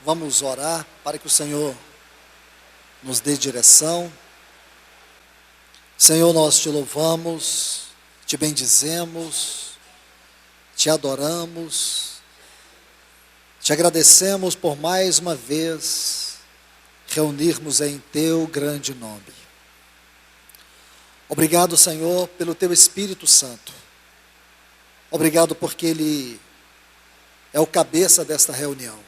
Vamos orar para que o Senhor nos dê direção. Senhor, nós te louvamos, te bendizemos, te adoramos, te agradecemos por mais uma vez reunirmos em teu grande nome. Obrigado, Senhor, pelo teu Espírito Santo. Obrigado porque Ele é o cabeça desta reunião.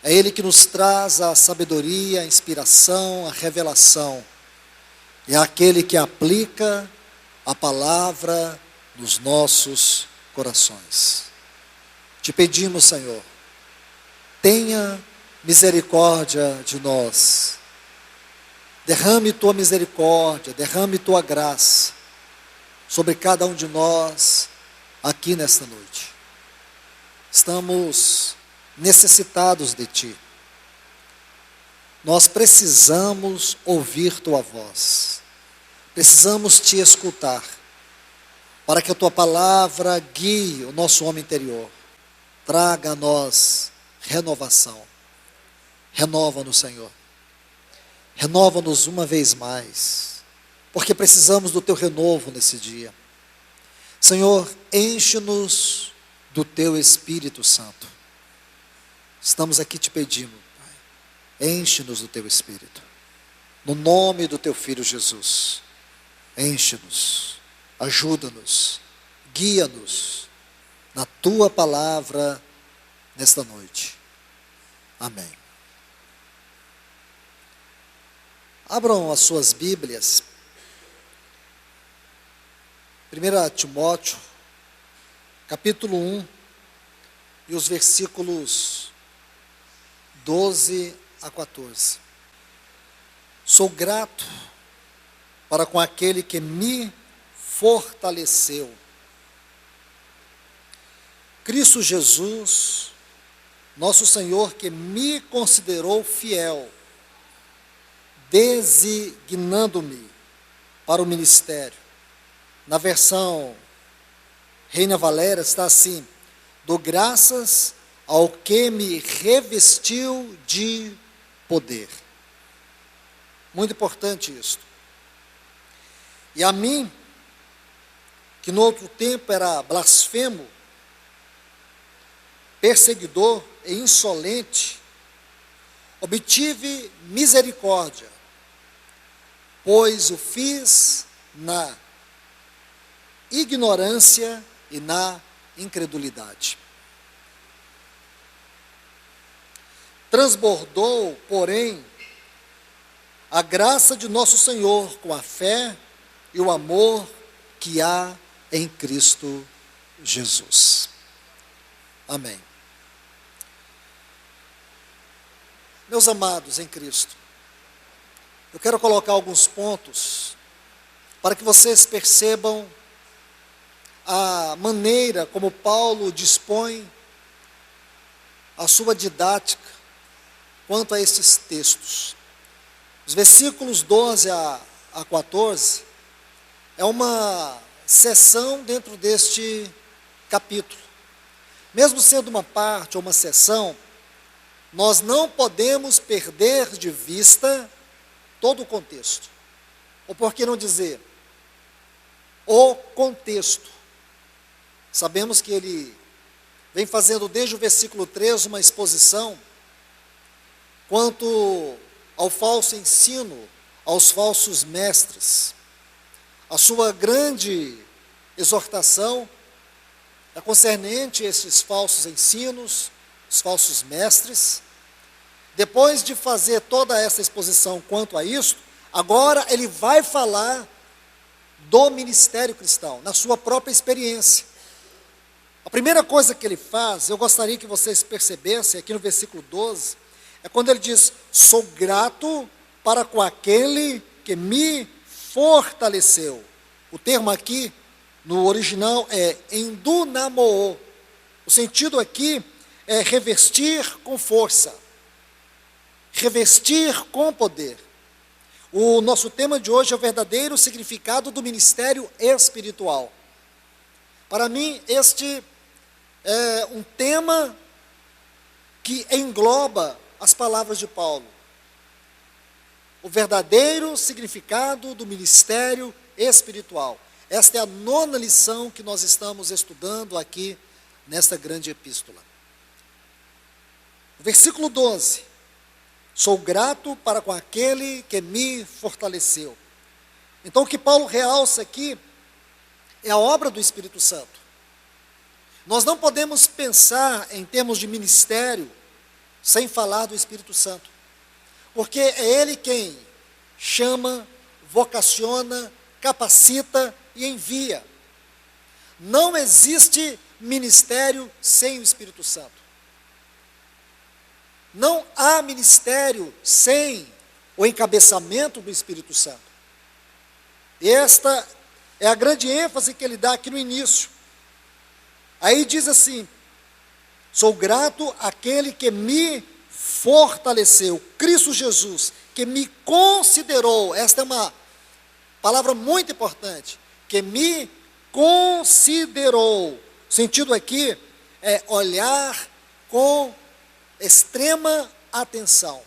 É Ele que nos traz a sabedoria, a inspiração, a revelação. E é aquele que aplica a palavra nos nossos corações. Te pedimos, Senhor, tenha misericórdia de nós. Derrame tua misericórdia, derrame tua graça sobre cada um de nós aqui nesta noite. Estamos necessitados de ti. Nós precisamos ouvir tua voz. Precisamos te escutar, para que a tua palavra guie o nosso homem interior. Traga a nós renovação. Renova-nos, Senhor. Renova-nos uma vez mais, porque precisamos do teu renovo nesse dia. Senhor, enche-nos do teu Espírito Santo. Estamos aqui te pedindo, Pai, enche-nos do teu Espírito. No nome do teu Filho Jesus, enche-nos, ajuda-nos, guia-nos na tua palavra nesta noite. Amém. Abram as suas Bíblias. 1 Timóteo, capítulo 1, e os versículos 12 a 14. Sou grato para com aquele que me fortaleceu. Cristo Jesus, nosso Senhor, que me considerou fiel, designando-me para o ministério. Na versão Reina Valera está assim: dou graças ao que me revestiu de poder. Muito importante isso. E a mim, que no outro tempo era blasfemo, perseguidor e insolente, obtive misericórdia, pois o fiz na ignorância e na incredulidade. Transbordou, porém, a graça de nosso Senhor com a fé e o amor que há em Cristo Jesus. Amém. Meus amados em Cristo, eu quero colocar alguns pontos para que vocês percebam a maneira como Paulo dispõe a sua didática quanto a esses textos. Os versículos 12 a 14 é uma seção dentro deste capítulo. Mesmo sendo uma parte ou uma seção, nós não podemos perder de vista todo o contexto. Ou por que não dizer, o contexto. Sabemos que ele vem fazendo desde o versículo 3 uma exposição quanto ao falso ensino, aos falsos mestres. A sua grande exortação é concernente a esses falsos ensinos, os falsos mestres. Depois de fazer toda essa exposição quanto a isso, agora ele vai falar do ministério cristão, na sua própria experiência. A primeira coisa que ele faz, eu gostaria que vocês percebessem aqui no versículo 12, é quando ele diz: sou grato para com aquele que me fortaleceu. O termo aqui, no original, é endunamou. O sentido aqui é revestir com força, revestir com poder. O nosso tema de hoje é o verdadeiro significado do ministério espiritual. Para mim, este é um tema que engloba as palavras de Paulo. O verdadeiro significado do ministério espiritual. Esta é a 9ª lição que nós estamos estudando aqui nesta grande epístola. Versículo 12. Sou grato para com aquele que me fortaleceu. Então o que Paulo realça aqui é a obra do Espírito Santo. Nós não podemos pensar em termos de ministério sem falar do Espírito Santo. Porque é Ele quem chama, vocaciona, capacita e envia. Não existe ministério sem o Espírito Santo. Não há ministério sem o encabeçamento do Espírito Santo. E esta é a grande ênfase que ele dá aqui no início. Aí diz assim: sou grato àquele que me fortaleceu, Cristo Jesus, que me considerou. Esta é uma palavra muito importante, que me considerou. O sentido aqui é olhar com extrema atenção,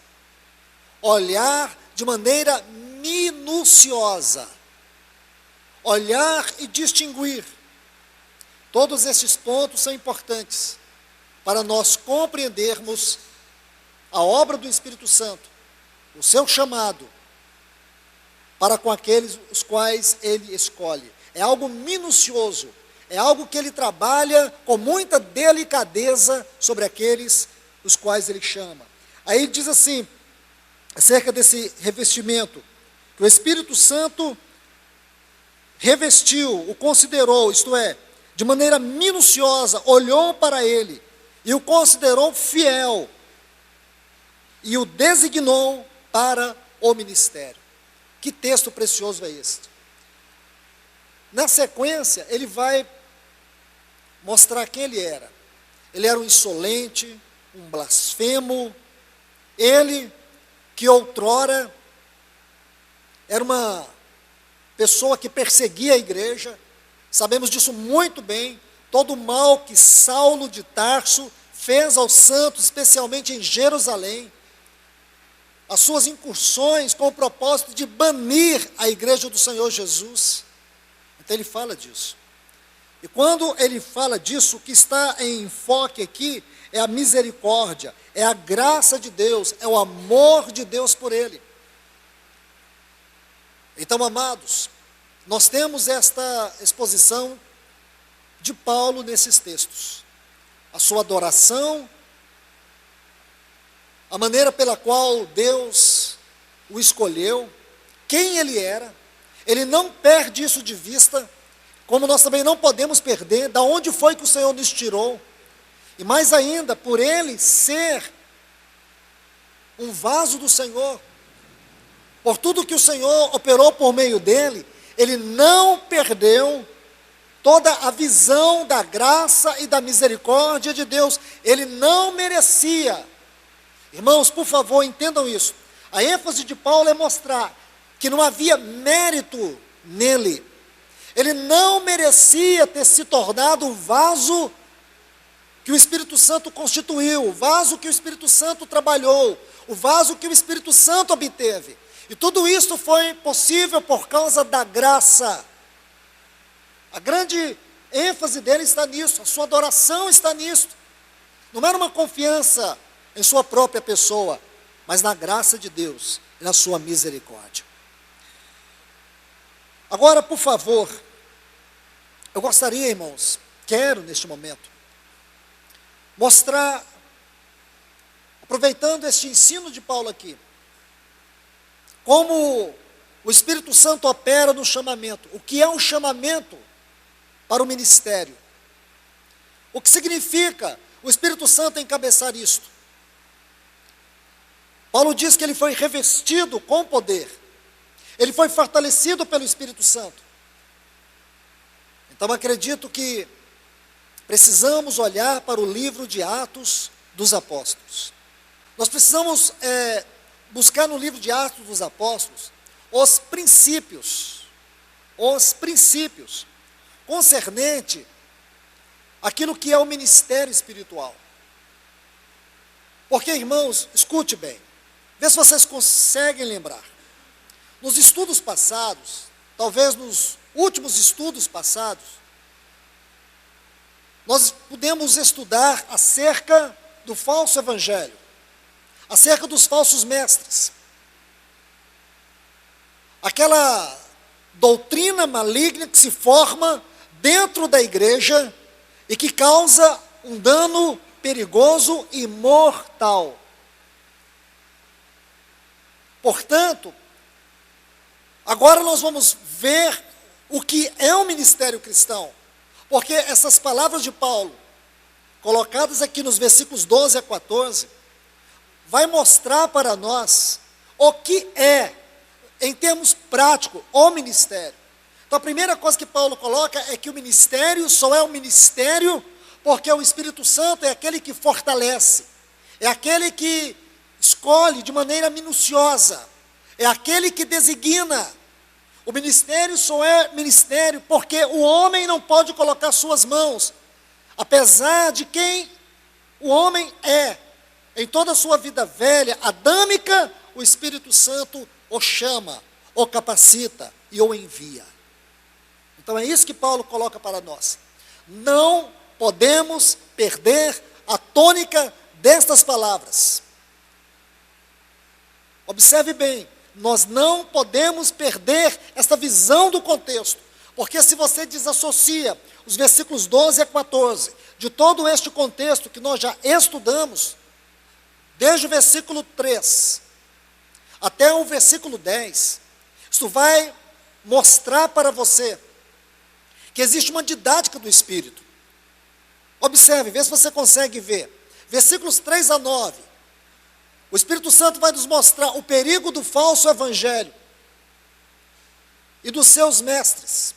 olhar de maneira minuciosa, olhar e distinguir. Todos esses pontos são importantes para nós compreendermos a obra do Espírito Santo, o seu chamado, para com aqueles os quais ele escolhe. É algo minucioso, é algo que ele trabalha com muita delicadeza sobre aqueles os quais ele chama. Aí diz assim, acerca desse revestimento, que o Espírito Santo revestiu, o considerou, isto é, de maneira minuciosa, olhou para ele e o considerou fiel e o designou para o ministério. Que texto precioso é este? Na sequência, ele vai mostrar quem ele era. Ele era um insolente, um blasfemo. Ele, que outrora era uma pessoa que perseguia a igreja, sabemos disso muito bem, todo o mal que Saulo de Tarso fez aos santos, especialmente em Jerusalém, as suas incursões com o propósito de banir a igreja do Senhor Jesus. Então ele fala disso. E quando ele fala disso, o que está em enfoque aqui é a misericórdia, é a graça de Deus, é o amor de Deus por ele. Então, amados, nós temos esta exposição de Paulo nesses textos. A sua adoração, a maneira pela qual Deus o escolheu, quem ele era. Ele não perde isso de vista, como nós também não podemos perder da onde foi que o Senhor nos tirou. E mais ainda, por ele ser um vaso do Senhor, por tudo que o Senhor operou por meio dele, ele não perdeu toda a visão da graça e da misericórdia de Deus. Ele não merecia. Irmãos, por favor, entendam isso. A ênfase de Paulo é mostrar que não havia mérito nele. Ele não merecia ter se tornado o vaso que o Espírito Santo constituiu, o vaso que o Espírito Santo trabalhou, o vaso que o Espírito Santo obteve. E tudo isso foi possível por causa da graça. A grande ênfase dele está nisso, a sua adoração está nisso. Não era uma confiança em sua própria pessoa, mas na graça de Deus e na sua misericórdia. Agora, por favor, eu gostaria, irmãos, quero neste momento, mostrar, aproveitando este ensino de Paulo aqui, como o Espírito Santo opera no chamamento. O que é um chamamento para o ministério? O que significa o Espírito Santo encabeçar isto? Paulo diz que ele foi revestido com poder. Ele foi fortalecido pelo Espírito Santo. Então acredito que precisamos olhar para o livro de Atos dos Apóstolos. Nós precisamos buscar no livro de Atos dos Apóstolos os princípios concernente àquilo que é o ministério espiritual. Porque, irmãos, escute bem, vê se vocês conseguem lembrar. Nos estudos passados, talvez nos últimos estudos passados, nós pudemos estudar acerca do falso evangelho, acerca dos falsos mestres. Aquela doutrina maligna que se forma dentro da igreja e que causa um dano perigoso e mortal. Portanto, agora nós vamos ver o que é o ministério cristão, porque essas palavras de Paulo, colocadas aqui nos versículos 12 a 14, vai mostrar para nós o que é, em termos práticos, o ministério. Então a primeira coisa que Paulo coloca é que o ministério só é um ministério porque o Espírito Santo é aquele que fortalece, é aquele que escolhe de maneira minuciosa, é aquele que designa. O ministério só é ministério porque o homem não pode colocar suas mãos, apesar de quem o homem é, em toda a sua vida velha, adâmica, o Espírito Santo o chama, o capacita e o envia. Então é isso que Paulo coloca para nós. Não podemos perder a tônica destas palavras. Observe bem, nós não podemos perder esta visão do contexto, porque se você desassocia os versículos 12 a 14 de todo este contexto que nós já estudamos, desde o versículo 3 até o versículo 10, isso vai mostrar para você que existe uma didática do Espírito. Observe, vê se você consegue ver. Versículos 3 a 9. O Espírito Santo vai nos mostrar o perigo do falso evangelho e dos seus mestres.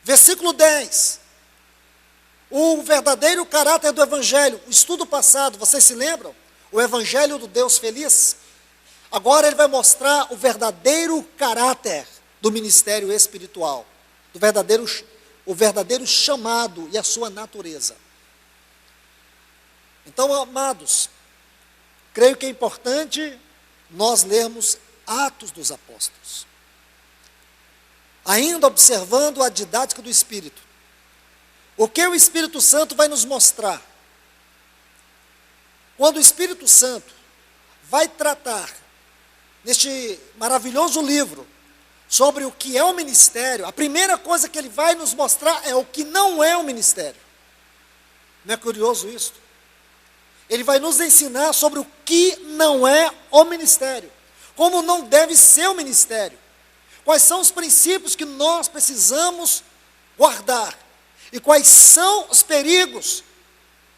Versículo 10. O verdadeiro caráter do evangelho. O estudo passado, vocês se lembram? O evangelho do Deus feliz. Agora ele vai mostrar o verdadeiro caráter do ministério espiritual, o verdadeiro chamado e a sua natureza. Então, amados, creio que é importante nós lermos Atos dos Apóstolos, ainda observando a didática do Espírito. O que o Espírito Santo vai nos mostrar? Quando o Espírito Santo vai tratar neste maravilhoso livro sobre o que é o ministério, a primeira coisa que ele vai nos mostrar é o que não é o ministério. Não é curioso isso? Ele vai nos ensinar sobre o que não é o ministério, como não deve ser o ministério, quais são os princípios que nós precisamos guardar e quais são os perigos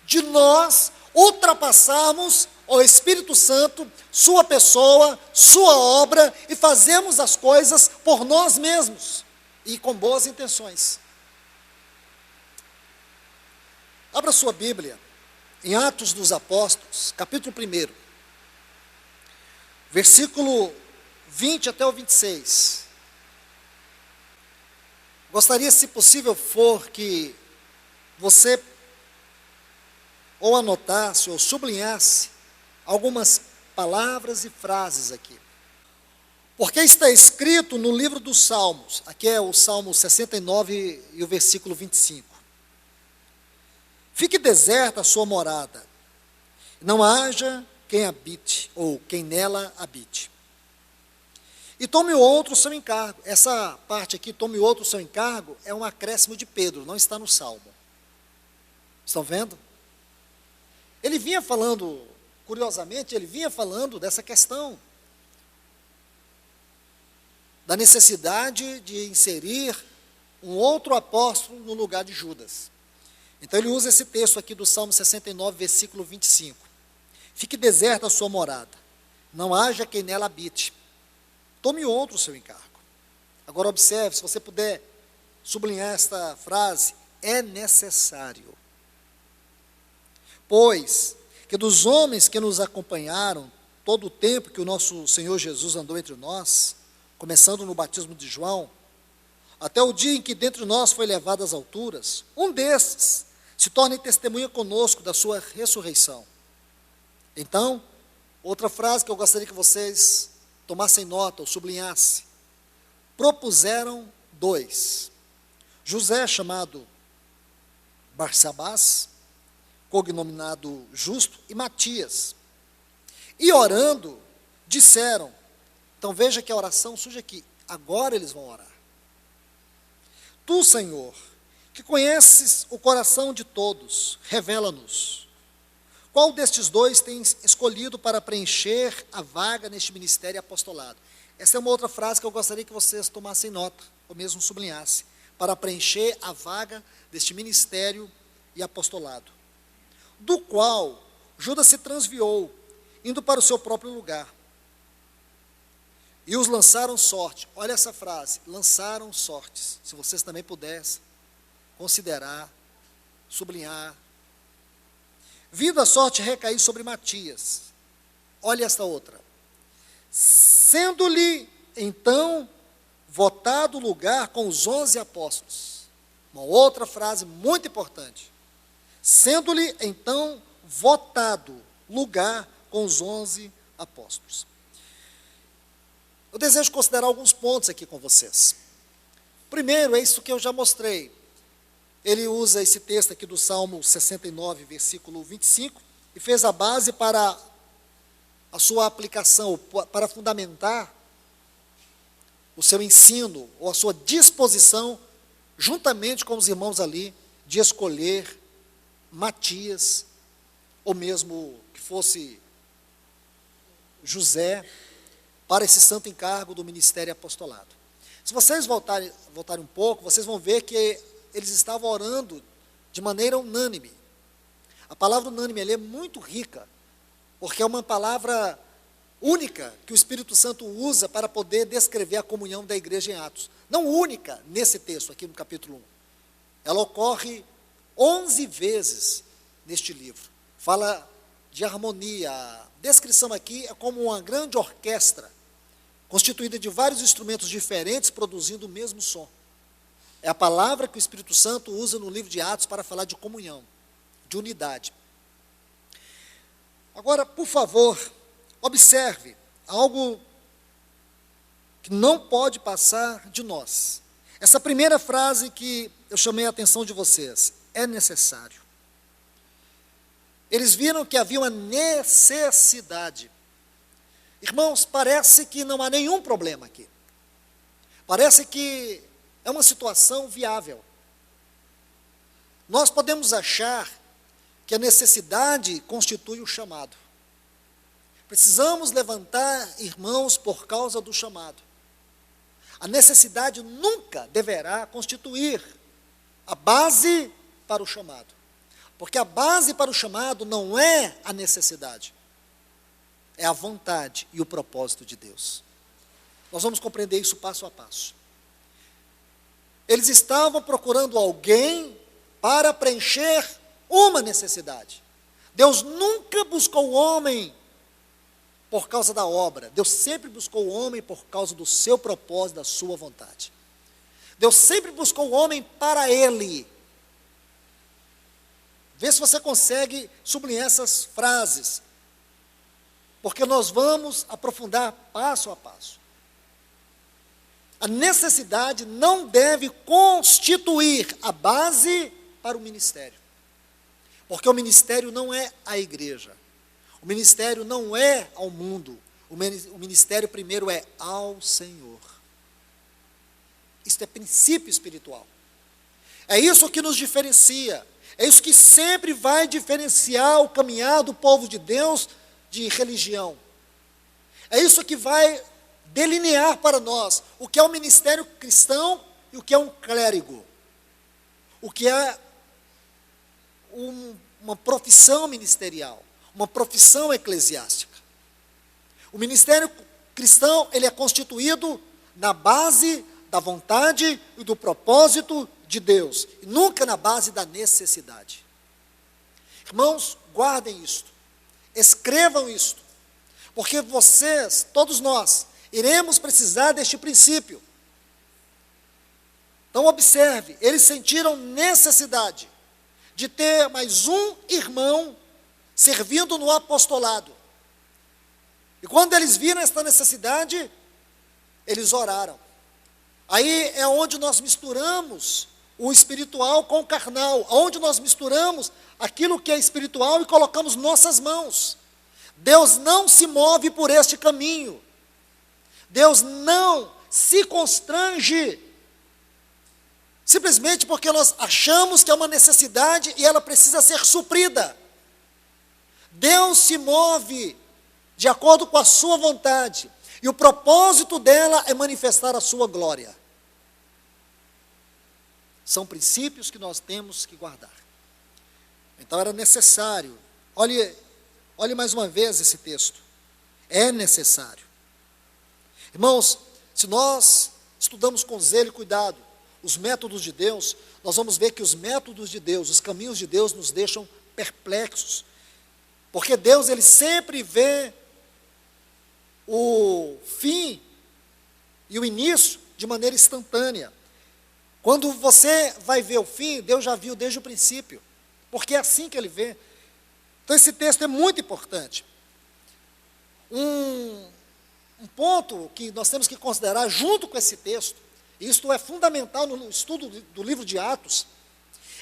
de nós ultrapassarmos o Espírito Santo, sua pessoa, sua obra, e fazemos as coisas por nós mesmos e com boas intenções. Abra sua Bíblia em Atos dos Apóstolos, capítulo 1, versículo 20 até o 26. Gostaria, se possível for, que você ou anotasse ou sublinhasse algumas palavras e frases aqui. Porque está escrito no livro dos Salmos, aqui é o Salmo 69 e o versículo 25. Fique deserta a sua morada, não haja quem habite, ou quem nela habite. E tome outro o seu encargo. Essa parte aqui, tome outro o seu encargo, é um acréscimo de Pedro, não está no Salmo. Estão vendo? Ele vinha falando, curiosamente, ele vinha falando dessa questão, da necessidade de inserir um outro apóstolo no lugar de Judas. Então ele usa esse texto aqui do Salmo 69, versículo 25. Fique deserta a sua morada, não haja quem nela habite. Tome outro o seu encargo. Agora observe, se você puder sublinhar esta frase, é necessário. Pois que dos homens que nos acompanharam todo o tempo que o nosso Senhor Jesus andou entre nós, começando no batismo de João, até o dia em que dentre nós foi levado às alturas, um desses se torne testemunha conosco da sua ressurreição. Então, outra frase que eu gostaria que vocês tomassem nota ou sublinhassem. Propuseram 2. José, chamado Barsabás, cognominado Justo, e Matias. E orando, disseram. Então veja que a oração surge aqui. Agora eles vão orar. Tu, Senhor, que conheces o coração de todos, revela-nos. Qual destes 2 tens escolhido para preencher a vaga neste ministério e apostolado? Essa é uma outra frase que eu gostaria que vocês tomassem nota, ou mesmo sublinhassem. Para preencher a vaga deste ministério e apostolado. Do qual Judas se transviou, indo para o seu próprio lugar. E os lançaram sorte. Olha essa frase, lançaram sortes. Se vocês também pudessem considerar, sublinhar. Vindo a sorte recair sobre Matias. Olha esta outra. Sendo-lhe, então, votado lugar com os 11 apóstolos. Uma outra frase muito importante. Sendo-lhe, então, votado lugar com os 11 apóstolos. Eu desejo considerar alguns pontos aqui com vocês. Primeiro, é isso que eu já mostrei. Ele usa esse texto aqui do Salmo 69, versículo 25, e fez a base para a sua aplicação, para fundamentar o seu ensino, ou a sua disposição, juntamente com os irmãos ali, de escolher Matias, ou mesmo que fosse José, para esse santo encargo do ministério apostolado. Se vocês voltarem um pouco, vocês vão ver que eles estavam orando de maneira unânime. A palavra unânime ali é muito rica, porque é uma palavra única que o Espírito Santo usa para poder descrever a comunhão da igreja em Atos. Não única nesse texto aqui no capítulo 1. Ela ocorre 11 vezes neste livro. Fala de harmonia. A descrição aqui é como uma grande orquestra, constituída de vários instrumentos diferentes, produzindo o mesmo som. É a palavra que o Espírito Santo usa no livro de Atos para falar de comunhão, de unidade. Agora, por favor, observe algo que não pode passar de nós. Essa primeira frase que eu chamei a atenção de vocês, é necessário. Eles viram que havia uma necessidade. Irmãos, parece que não há nenhum problema aqui. Parece que é uma situação viável. Nós podemos achar que a necessidade constitui o chamado. Precisamos levantar irmãos por causa do chamado. A necessidade nunca deverá constituir a base para o chamado. Porque a base para o chamado não é a necessidade, é a vontade e o propósito de Deus. Nós vamos compreender isso passo a passo. Eles estavam procurando alguém para preencher uma necessidade. Deus nunca buscou o homem por causa da obra. Deus sempre buscou o homem por causa do seu propósito, da sua vontade. Deus sempre buscou o homem para Ele. Vê se você consegue sublinhar essas frases, porque nós vamos aprofundar passo a passo. A necessidade não deve constituir a base para o ministério, porque o ministério não é a igreja, o ministério não é ao mundo, o ministério primeiro é ao Senhor. Isto é princípio espiritual. É isso que nos diferencia. É isso que sempre vai diferenciar o caminhar do povo de Deus de religião. É isso que vai delinear para nós o que é um ministério cristão e o que é um clérigo. O que é uma profissão ministerial, uma profissão eclesiástica. O ministério cristão, ele é constituído na base da vontade e do propósito de Deus, e nunca na base da necessidade. Irmãos, guardem isto, escrevam isto, porque vocês, todos nós, iremos precisar deste princípio. Então observe, eles sentiram necessidade de ter mais um irmão servindo no apostolado. E quando eles viram esta necessidade, eles oraram. Aí é onde nós misturamos o espiritual com o carnal, onde nós misturamos aquilo que é espiritual e colocamos nossas mãos. Deus não se move por este caminho. Deus não se constrange simplesmente porque nós achamos que é uma necessidade e ela precisa ser suprida. Deus se move de acordo com a sua vontade, e o propósito dela é manifestar a sua glória. São princípios que nós temos que guardar. Então era necessário, olhe mais uma vez esse texto, é necessário. Irmãos, se nós estudamos com zelo e cuidado os métodos de Deus, nós vamos ver que os métodos de Deus, os caminhos de Deus nos deixam perplexos, porque Deus, Ele sempre vê o fim e o início de maneira instantânea. Quando você vai ver o fim, Deus já viu desde o princípio, porque é assim que Ele vê. Então esse texto é muito importante. Um ponto que nós temos que considerar junto com esse texto, e isto é fundamental no estudo do livro de Atos,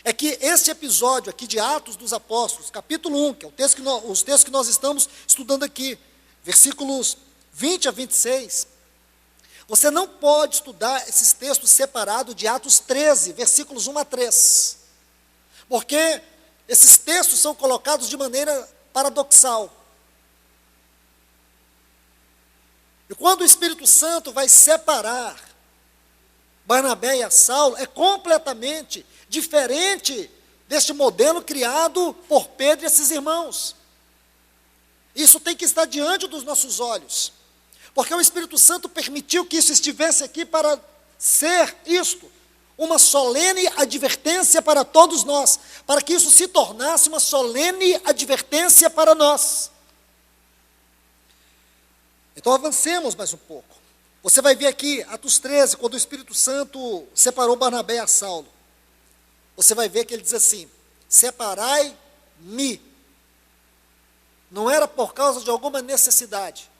é que este episódio aqui de Atos dos Apóstolos, capítulo 1, que é os textos que nós estamos estudando aqui, versículos 20 a 26, você não pode estudar esses textos separados de Atos 13, versículos 1 a 3, porque esses textos são colocados de maneira paradoxal. E quando o Espírito Santo vai separar Barnabé e Saulo, é completamente diferente deste modelo criado por Pedro e esses irmãos. Isso tem que estar diante dos nossos olhos, porque o Espírito Santo permitiu que isso estivesse aqui para ser isto, uma solene advertência para todos nós, para que isso se tornasse uma solene advertência para nós. Então avancemos mais um pouco. Você vai ver aqui, Atos 13, quando o Espírito Santo separou Barnabé e Saulo. Você vai ver que ele diz assim: separai-me. Não era por causa de alguma necessidade.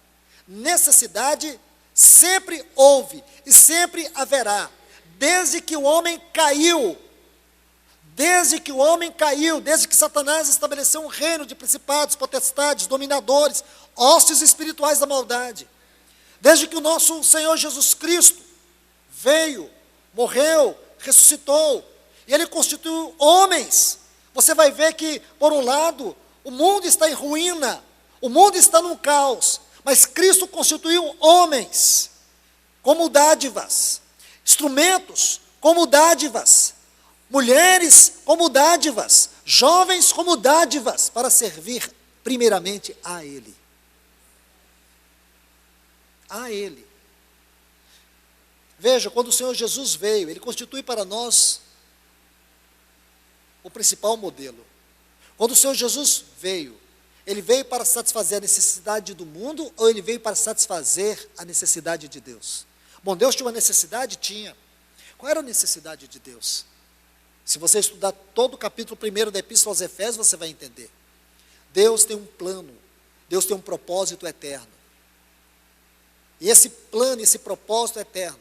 Necessidade sempre houve e sempre haverá. Desde que o homem caiu, desde que Satanás estabeleceu um reino de principados, potestades, dominadores, hostes espirituais da maldade. Desde que o nosso Senhor Jesus Cristo veio, morreu, ressuscitou, e Ele constituiu homens. Você vai ver que, por um lado, o mundo está em ruína, o mundo está num caos, mas Cristo constituiu homens como dádivas, instrumentos como dádivas, mulheres como dádivas, jovens como dádivas, para servir primeiramente a Ele. A Ele. Veja, quando o Senhor Jesus veio, Ele constitui para nós o principal modelo. Quando o Senhor Jesus veio, Ele veio para satisfazer a necessidade do mundo, ou Ele veio para satisfazer a necessidade de Deus? Bom, Deus tinha uma necessidade? Tinha. Qual era a necessidade de Deus? Se você estudar todo o capítulo 1 da Epístola aos Efésios, você vai entender. Deus tem um plano, Deus tem um propósito eterno. E esse plano, esse propósito eterno,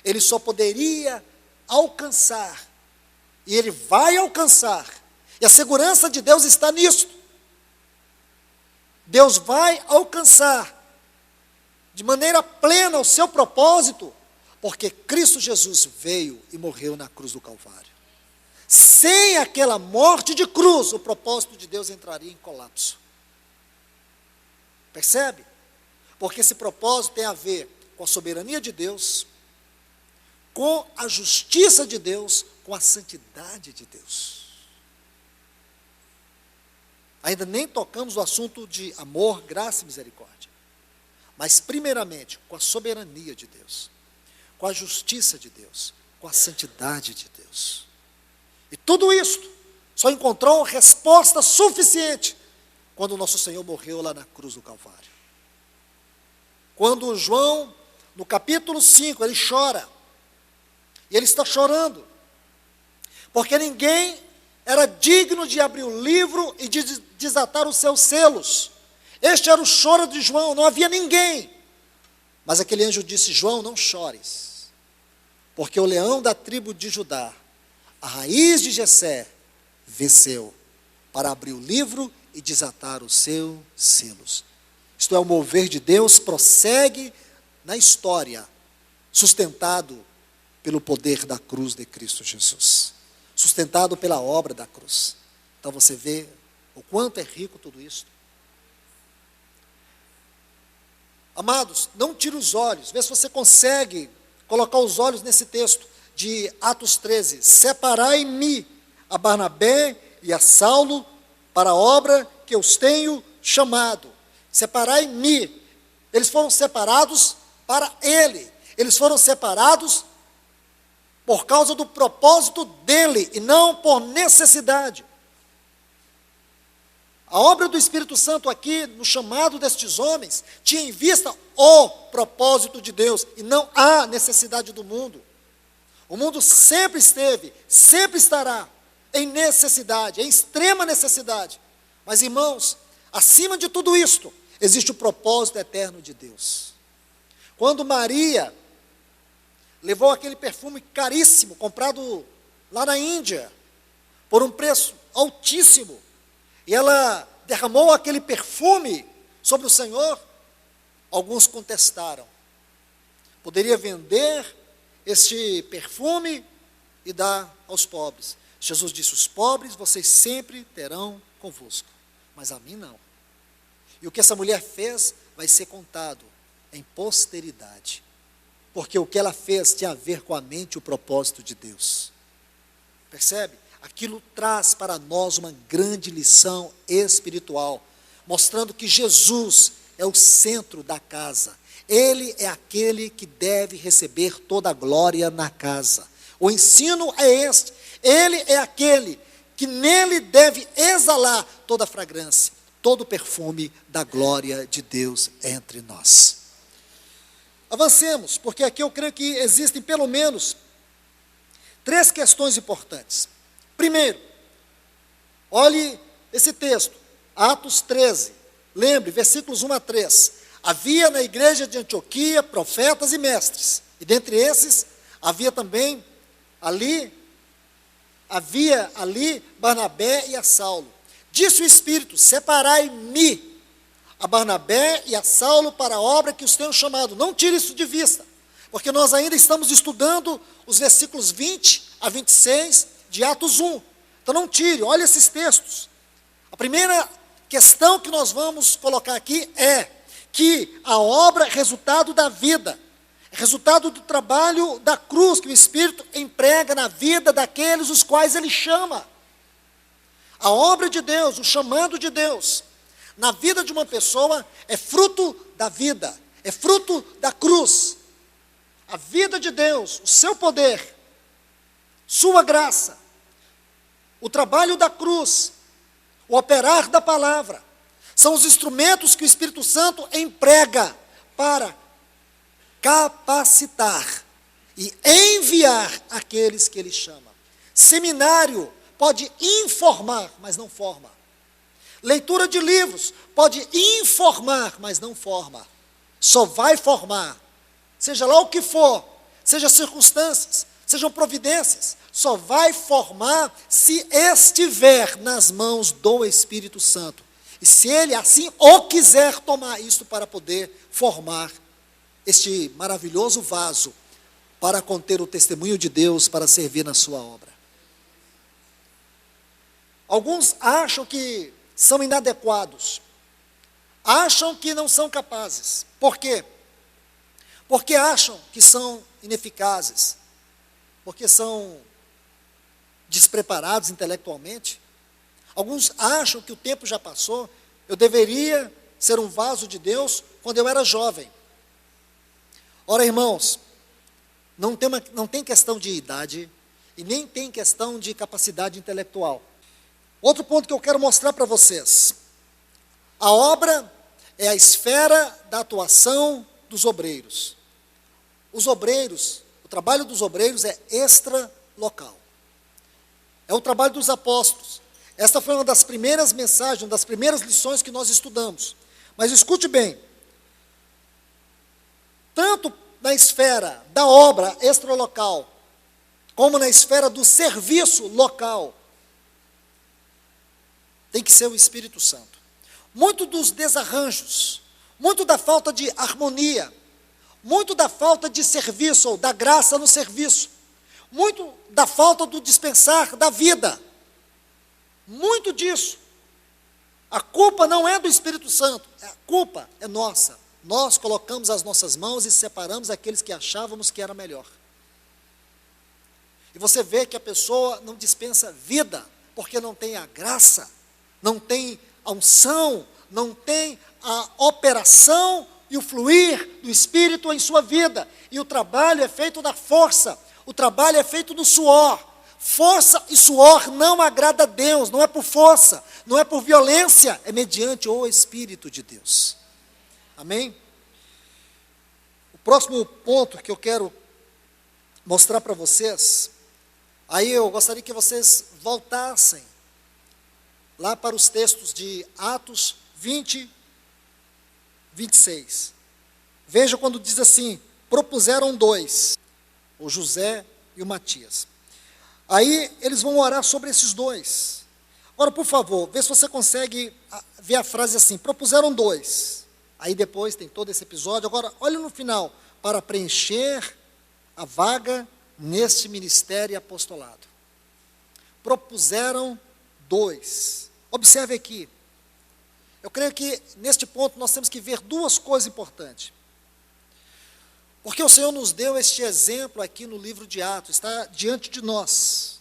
Ele só poderia alcançar, e Ele vai alcançar, e a segurança de Deus está nisto. Deus vai alcançar de maneira plena o seu propósito, porque Cristo Jesus veio e morreu na cruz do Calvário. Sem aquela morte de cruz, o propósito de Deus entraria em colapso. Percebe? Porque esse propósito tem a ver com a soberania de Deus, com a justiça de Deus, com a santidade de Deus. Ainda nem tocamos no assunto de amor, graça e misericórdia. Mas primeiramente, com a soberania de Deus, com a justiça de Deus, com a santidade de Deus. E tudo isto só encontrou resposta suficiente quando o nosso Senhor morreu lá na cruz do Calvário. Quando João, no capítulo 5, ele chora, e ele está chorando, porque ninguém era digno de abrir o livro e de desatar os seus selos. Este era o choro de João, não havia ninguém. Mas aquele anjo disse: João, não chores, porque o leão da tribo de Judá, a raiz de Jessé, venceu para abrir o livro e desatar os seus selos. Isto é, o mover de Deus prossegue na história, sustentado pelo poder da cruz de Cristo Jesus, sustentado pela obra da cruz. Então você vê o quanto é rico tudo isso. Amados, não tire os olhos, vê se você consegue colocar os olhos nesse texto de Atos 13. Separai-me a Barnabé e a Saulo para a obra que eu os tenho chamado. Separai-me. Eles foram separados para ele. Eles foram separados por causa do propósito dele e não por necessidade. A obra do Espírito Santo aqui, no chamado destes homens, tinha em vista o propósito de Deus e não a necessidade do mundo. O mundo sempre esteve, sempre estará em necessidade, em extrema necessidade. Mas, irmãos, acima de tudo isto, existe o propósito eterno de Deus. Quando Maria levou aquele perfume caríssimo, comprado lá na Índia, por um preço altíssimo, e ela derramou aquele perfume sobre o Senhor, alguns contestaram. Poderia vender este perfume e dar aos pobres. Jesus disse: os pobres vocês sempre terão convosco, mas a mim não. E o que essa mulher fez vai ser contado em posteridade, porque o que ela fez tinha a ver com a mente e o propósito de Deus. Percebe? Aquilo traz para nós uma grande lição espiritual, mostrando que Jesus é o centro da casa. Ele é aquele que deve receber toda a glória na casa. O ensino é este. Ele é aquele que nele deve exalar toda a fragrância, todo o perfume da glória de Deus entre nós. Avancemos, porque aqui eu creio que existem pelo menos 3 questões importantes. Primeiro, olhe esse texto, Atos 13, lembre, versículos 1 a 3. Havia na igreja de Antioquia profetas e mestres, e dentre esses havia ali Barnabé e a Saulo. Disse o Espírito: separai-me a Barnabé e a Saulo para a obra que os tenho chamado. Não tire isso de vista, porque nós ainda estamos estudando os versículos 20 a 26 de Atos 1. Então não tire, olha esses textos. A primeira questão que nós vamos colocar aqui é que a obra é resultado da vida, é resultado do trabalho da cruz que o Espírito emprega na vida daqueles os quais Ele chama. A obra de Deus, o chamado de Deus, na vida de uma pessoa é fruto da vida, é fruto da cruz. A vida de Deus, o seu poder, sua graça, o trabalho da cruz, o operar da palavra, são os instrumentos que o Espírito Santo emprega para capacitar e enviar aqueles que Ele chama. Seminário pode informar, mas não forma. Leitura de livros pode informar, mas não forma. Só vai formar, seja lá o que for, seja circunstâncias, sejam providências, só vai formar se estiver nas mãos do Espírito Santo. E se Ele assim o quiser tomar isto para poder formar este maravilhoso vaso para conter o testemunho de Deus, para servir na sua obra. Alguns acham que são inadequados, acham que não são capazes. Por quê? Porque acham que são ineficazes, porque são despreparados intelectualmente. Alguns acham que o tempo já passou, eu deveria ser um vaso de Deus quando eu era jovem. Ora, irmãos, não tem questão de idade e nem tem questão de capacidade intelectual. Outro ponto que eu quero mostrar para vocês: a obra é a esfera da atuação dos obreiros. Os obreiros, o trabalho dos obreiros é extra-local. É o trabalho dos apóstolos. Esta foi uma das primeiras mensagens, uma das primeiras lições que nós estudamos. Mas escute bem, tanto na esfera da obra extralocal, como na esfera do serviço local, tem que ser o Espírito Santo. Muito dos desarranjos, muito da falta de harmonia, muito da falta de serviço, ou da graça no serviço, muito da falta do dispensar da vida, muito disso. A culpa não é do Espírito Santo, a culpa é nossa. Nós colocamos as nossas mãos e separamos aqueles que achávamos que era melhor. E você vê que a pessoa não dispensa vida, porque não tem a graça, não tem a unção, não tem a operação e o fluir do Espírito em sua vida. E o trabalho é feito da força, o trabalho é feito do suor. Força e suor não agrada a Deus, não é por força, não é por violência, é mediante o Espírito de Deus. Amém? O próximo ponto que eu quero mostrar para vocês, aí eu gostaria que vocês voltassem lá para os textos de Atos 20, 26. Veja quando diz assim: propuseram dois, o José e o Matias. Aí eles vão orar sobre esses dois. Agora, por favor, vê se você consegue ver a frase assim: propuseram dois. Aí depois tem todo esse episódio. Agora, olha no final: para preencher a vaga neste ministério e apostolado. Propuseram dois. Observe aqui. Eu creio que neste ponto nós temos que ver duas coisas importantes. Porque o Senhor nos deu este exemplo aqui no livro de Atos, está diante de nós.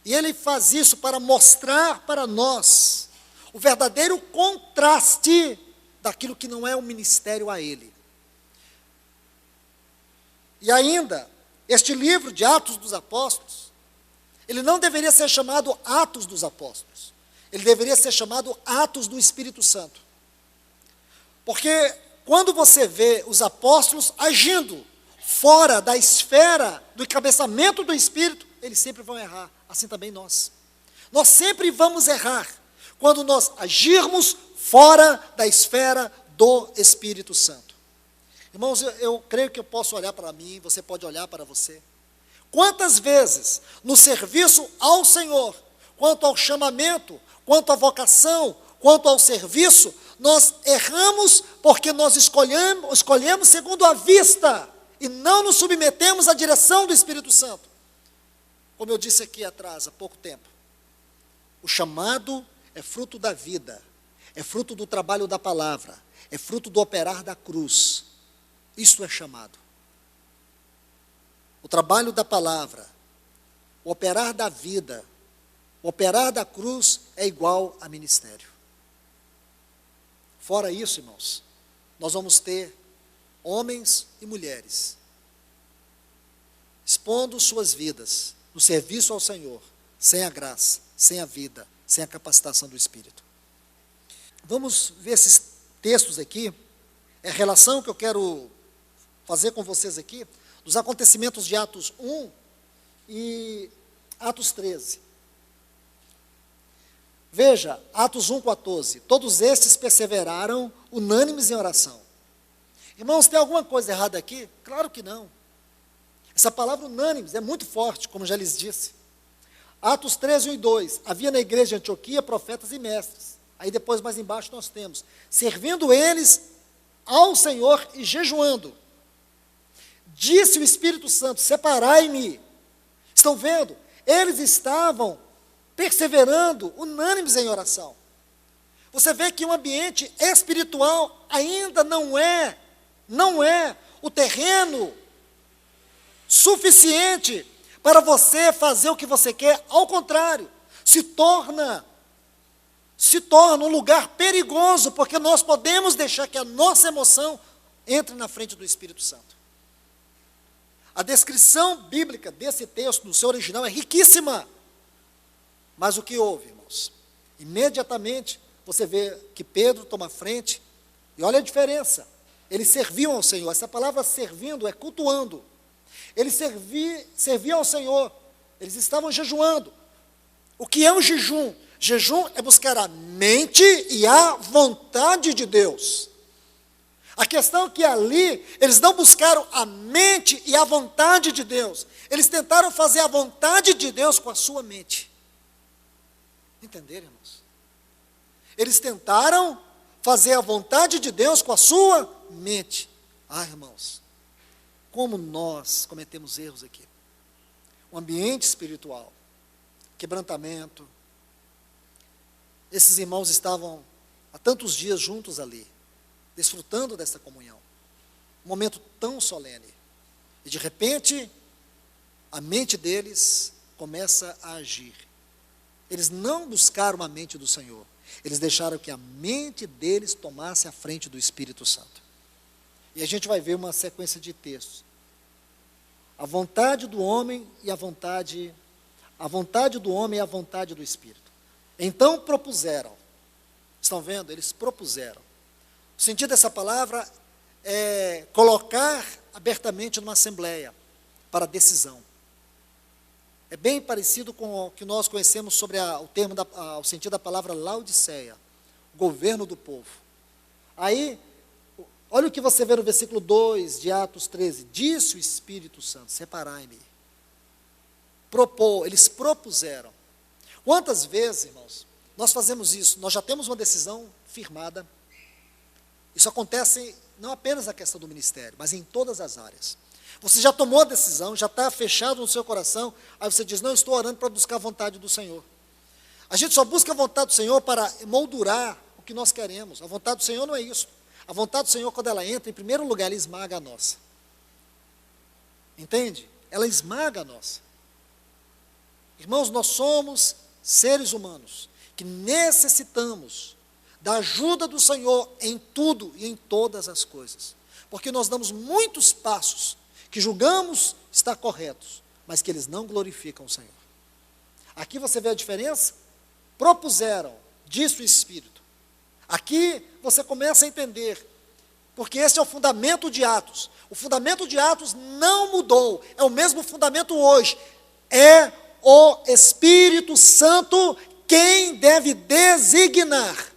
E Ele faz isso para mostrar para nós o verdadeiro contraste daquilo que não é o ministério a Ele. E ainda, este livro de Atos dos Apóstolos, ele não deveria ser chamado Atos dos Apóstolos. Ele deveria ser chamado Atos do Espírito Santo. Porque quando você vê os apóstolos agindo fora da esfera do encabeçamento do Espírito, eles sempre vão errar, assim também nós. Nós sempre vamos errar quando nós agirmos fora da esfera do Espírito Santo. Irmãos, eu creio que eu posso olhar para mim, você pode olhar para você. Quantas vezes no serviço ao Senhor, quanto ao chamamento, quanto à vocação, quanto ao serviço, nós erramos porque nós escolhemos segundo a vista e não nos submetemos à direção do Espírito Santo. Como eu disse aqui atrás, há pouco tempo, o chamado é fruto da vida, é fruto do trabalho da palavra, é fruto do operar da cruz. Isto é chamado. O trabalho da palavra, o operar da vida, o operar da cruz é igual a ministério. Fora isso, irmãos, nós vamos ter homens e mulheres expondo suas vidas no serviço ao Senhor, sem a graça, sem a vida, sem a capacitação do Espírito. Vamos ver esses textos aqui, é a relação que eu quero fazer com vocês aqui, dos acontecimentos de Atos 1 e Atos 13. Veja, Atos 1,14, todos estes perseveraram unânimes em oração. Irmãos, tem alguma coisa errada aqui? Claro que não. Essa palavra unânimes é muito forte, como já lhes disse. Atos 13, 1 e 2, havia na igreja de Antioquia profetas e mestres. Aí depois, mais embaixo, nós temos, servindo eles ao Senhor e jejuando. Disse o Espírito Santo, separai-me. Estão vendo? Eles estavam perseverando, unânimes em oração. Você vê que um ambiente espiritual ainda não é o terreno suficiente para você fazer o que você quer. Ao contrário, se torna um lugar perigoso, porque nós podemos deixar que a nossa emoção entre na frente do Espírito Santo. A descrição bíblica desse texto, no seu original, é riquíssima. Mas o que houve, irmãos? Imediatamente, você vê que Pedro toma frente, e olha a diferença. Eles serviam ao Senhor. Essa palavra servindo é cultuando. Eles serviam ao Senhor. Eles estavam jejuando. O que é um jejum? Jejum é buscar a mente e a vontade de Deus. A questão é que ali, eles não buscaram a mente e a vontade de Deus. Eles tentaram fazer a vontade de Deus com a sua mente. Entenderam, irmãos? Eles tentaram fazer a vontade de Deus com a sua mente. Ah, irmãos, como nós cometemos erros aqui. O ambiente espiritual, quebrantamento. Esses irmãos estavam há tantos dias juntos ali, desfrutando dessa comunhão. Um momento tão solene. E de repente, a mente deles começa a agir. Eles não buscaram a mente do Senhor. Eles deixaram que a mente deles tomasse a frente do Espírito Santo. E a gente vai ver uma sequência de textos. A vontade do homem e a vontade do homem e a vontade do Espírito. Então propuseram. Estão vendo? Eles propuseram. O sentido dessa palavra é colocar abertamente numa assembleia para decisão. É bem parecido com o que nós conhecemos sobre o sentido da palavra Laodiceia, governo do povo. Aí, olha o que você vê no versículo 2 de Atos 13. Disse o Espírito Santo, separai-me. Eles propuseram. Quantas vezes, irmãos, nós fazemos isso? Nós já temos uma decisão firmada. Isso acontece não apenas na questão do ministério, mas em todas as áreas. Você já tomou a decisão, já está fechado no seu coração, aí você diz, não, estou orando para buscar a vontade do Senhor. A gente só busca a vontade do Senhor para moldurar o que nós queremos. A vontade do Senhor não é isso. A vontade do Senhor, quando ela entra, em primeiro lugar, ela esmaga a nossa. Entende? Ela esmaga a nossa. Irmãos, nós somos seres humanos que necessitamos da ajuda do Senhor em tudo e em todas as coisas. Porque nós damos muitos passos que julgamos estar corretos, mas que eles não glorificam o Senhor. Aqui você vê a diferença? Propuseram, disse o Espírito. Aqui você começa a entender, porque esse é o fundamento de Atos. O fundamento de Atos não mudou, é o mesmo fundamento hoje. É o Espírito Santo quem deve designar.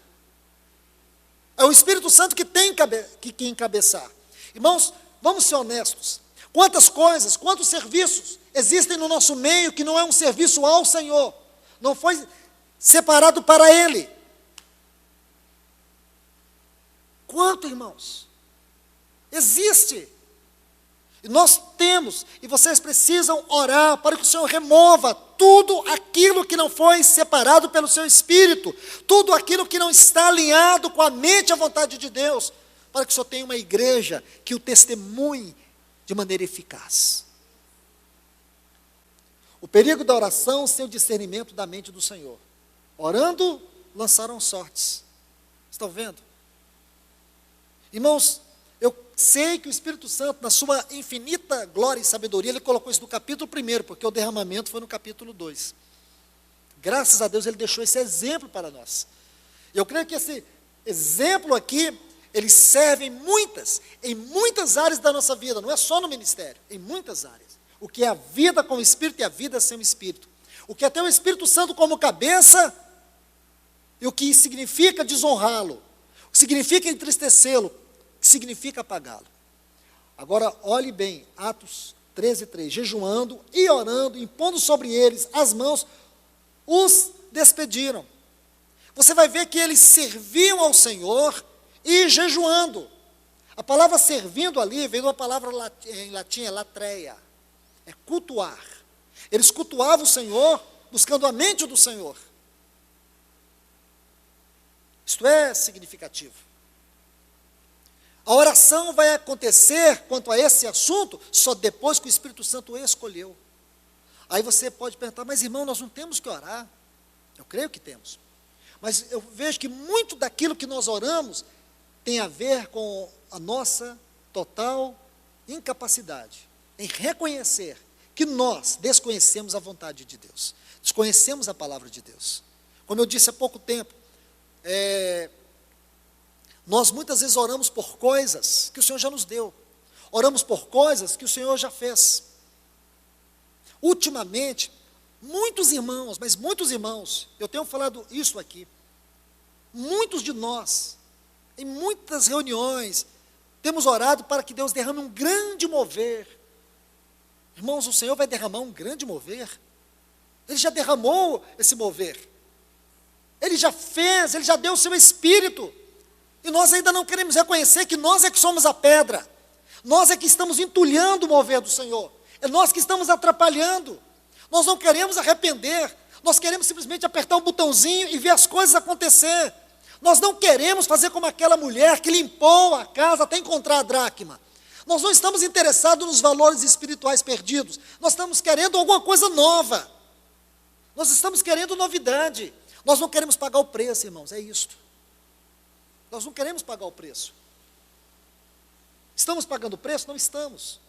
É o Espírito Santo que tem que encabeçar. Irmãos, vamos ser honestos. Quantas coisas, quantos serviços existem no nosso meio que não é um serviço ao Senhor, não foi separado para Ele. Quanto, irmãos? Existe. E nós temos, e vocês precisam orar para que o Senhor remova tudo aquilo que não foi separado pelo seu Espírito, tudo aquilo que não está alinhado com a mente e a vontade de Deus, para que o Senhor tenha uma igreja que o testemunhe de maneira eficaz. O perigo da oração sem o discernimento da mente do Senhor. Orando, lançaram sortes. Estão vendo? Irmãos, eu sei que o Espírito Santo, na sua infinita glória e sabedoria, ele colocou isso no capítulo 1, porque o derramamento foi no capítulo 2. Graças a Deus ele deixou esse exemplo para nós. Eu creio que esse exemplo aqui, ele serve em muitas áreas da nossa vida, não é só no ministério, em muitas áreas. O que é a vida com o Espírito e a vida sem o Espírito. O que é ter o Espírito Santo como cabeça e o que significa desonrá-lo, o que significa entristecê-lo, o que significa apagá-lo. Agora, olhe bem, Atos 13:3, jejuando e orando, impondo sobre eles as mãos, os despediram. Você vai ver que eles serviam ao Senhor e jejuando. A palavra servindo ali veio de uma palavra em latim, é latreia, é cultuar. Eles cultuavam o Senhor, buscando a mente do Senhor. Isto é significativo. A oração vai acontecer quanto a esse assunto só depois que o Espírito Santo escolheu. Aí você pode perguntar, mas irmão, nós não temos que orar? Eu creio que temos. Mas eu vejo que muito daquilo que nós oramos tem a ver com a nossa total incapacidade em reconhecer que nós desconhecemos a vontade de Deus, desconhecemos a palavra de Deus. Como eu disse há pouco tempo, nós muitas vezes oramos por coisas que o Senhor já nos deu, oramos por coisas que o Senhor já fez. Ultimamente, Muitos irmãos, mas muitos irmãos, eu tenho falado isso aqui, muitos de nós, em muitas reuniões, temos orado para que Deus derrame um grande mover. Irmãos, o Senhor vai derramar um grande mover. Ele já derramou esse mover. Ele já fez, Ele já deu o seu Espírito. E nós ainda não queremos reconhecer que nós é que somos a pedra. Nós é que estamos entulhando o mover do Senhor. É nós que estamos atrapalhando. Nós não queremos arrepender. Nós queremos simplesmente apertar um botãozinho e ver as coisas acontecer. Nós não queremos fazer como aquela mulher que limpou a casa até encontrar a dracma. Nós não estamos interessados nos valores espirituais perdidos. Nós estamos querendo alguma coisa nova. Nós estamos querendo novidade. Nós não queremos pagar o preço, irmãos, é isto. Nós não queremos pagar o preço. Estamos pagando o preço? Não estamos.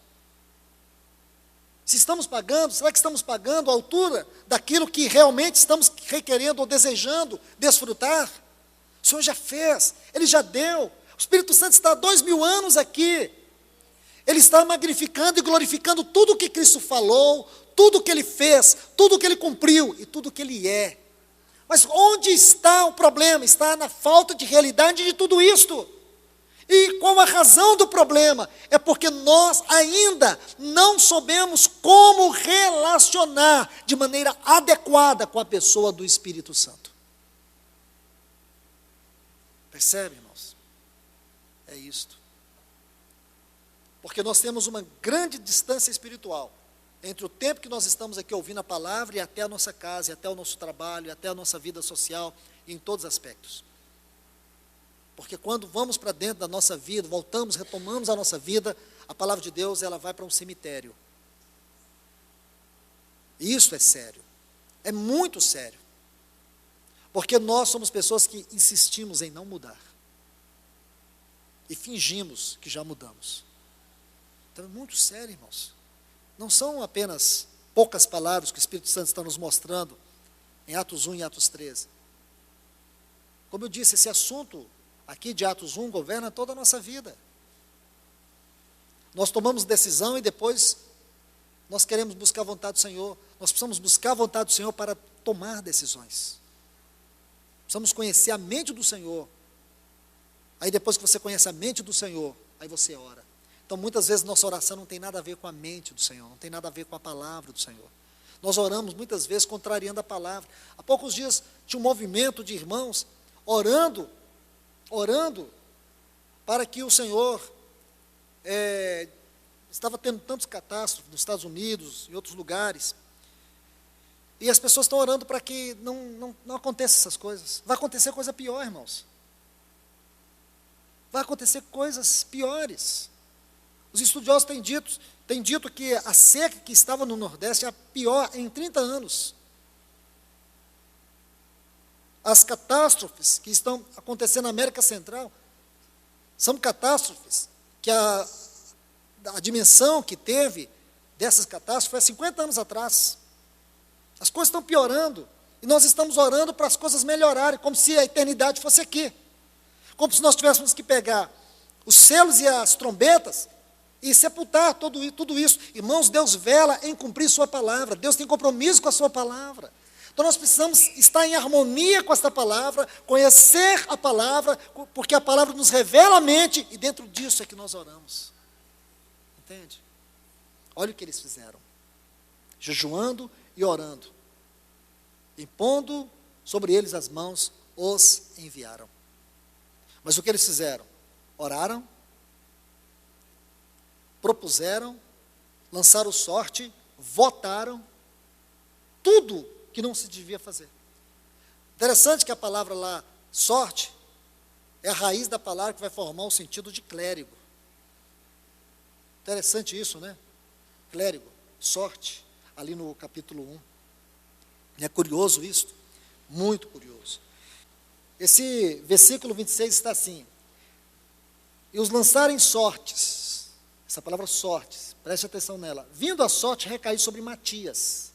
Se estamos pagando, será que estamos pagando a altura daquilo que realmente estamos requerendo ou desejando desfrutar? O Senhor já fez, Ele já deu. O Espírito Santo está há 2000 anos aqui. Ele está magnificando e glorificando tudo o que Cristo falou, tudo o que Ele fez, tudo o que Ele cumpriu e tudo o que Ele é. Mas onde está o problema? Está na falta de realidade de tudo isto. E qual a razão do problema? É porque nós ainda não soubemos como relacionar de maneira adequada com a pessoa do Espírito Santo. Percebe, irmãos? É isto. Porque nós temos uma grande distância espiritual entre o tempo que nós estamos aqui ouvindo a palavra e até a nossa casa, e até o nosso trabalho, e até a nossa vida social, em todos os aspectos. Porque quando vamos para dentro da nossa vida, voltamos, retomamos a nossa vida, a palavra de Deus, ela vai para um cemitério. Isso é sério. É muito sério. Porque nós somos pessoas que insistimos em não mudar. E fingimos que já mudamos. Então é muito sério, irmãos. Não são apenas poucas palavras que o Espírito Santo está nos mostrando em Atos 1 e Atos 13. Como eu disse, esse assunto aqui de Atos 1 governa toda a nossa vida. Nós tomamos decisão e depois nós queremos buscar a vontade do Senhor. Nós precisamos buscar a vontade do Senhor para tomar decisões. Precisamos conhecer a mente do Senhor. Aí depois que você conhece a mente do Senhor, aí você ora. Então muitas vezes nossa oração não tem nada a ver com a mente do Senhor, não tem nada a ver com a palavra do Senhor. Nós oramos muitas vezes contrariando a palavra. Há poucos dias tinha um movimento de irmãos orando para que o Senhor estava tendo tantos catástrofes nos Estados Unidos e outros lugares. E as pessoas estão orando para que não aconteçam essas coisas. Vai acontecer coisa pior, irmãos. Vai acontecer coisas piores. Os estudiosos têm dito que a seca que estava no Nordeste é a pior em 30 anos. As catástrofes que estão acontecendo na América Central são catástrofes que a dimensão que teve dessas catástrofes foi há 50 anos atrás. As coisas estão piorando e nós estamos orando para as coisas melhorarem, como se a eternidade fosse aqui. Como se nós tivéssemos que pegar os selos e as trombetas e sepultar tudo isso. Irmãos, Deus vela em cumprir sua palavra. Deus tem compromisso com a sua palavra. Então nós precisamos estar em harmonia com esta palavra, conhecer a palavra, porque a palavra nos revela a mente, e dentro disso é que nós oramos. Entende? Olha o que eles fizeram. Jejuando e orando. Impondo sobre eles as mãos, os enviaram. Mas o que eles fizeram? Oraram, propuseram, lançaram sorte, votaram, tudo que não se devia fazer. Interessante que a palavra lá, sorte, é a raiz da palavra que vai formar o sentido de clérigo. Interessante isso, né? Clérigo, sorte, ali no capítulo 1. E é curioso isso, muito curioso. Esse versículo 26 está assim: e os lançarem sortes, essa palavra sortes, preste atenção nela, vindo a sorte recair sobre Matias,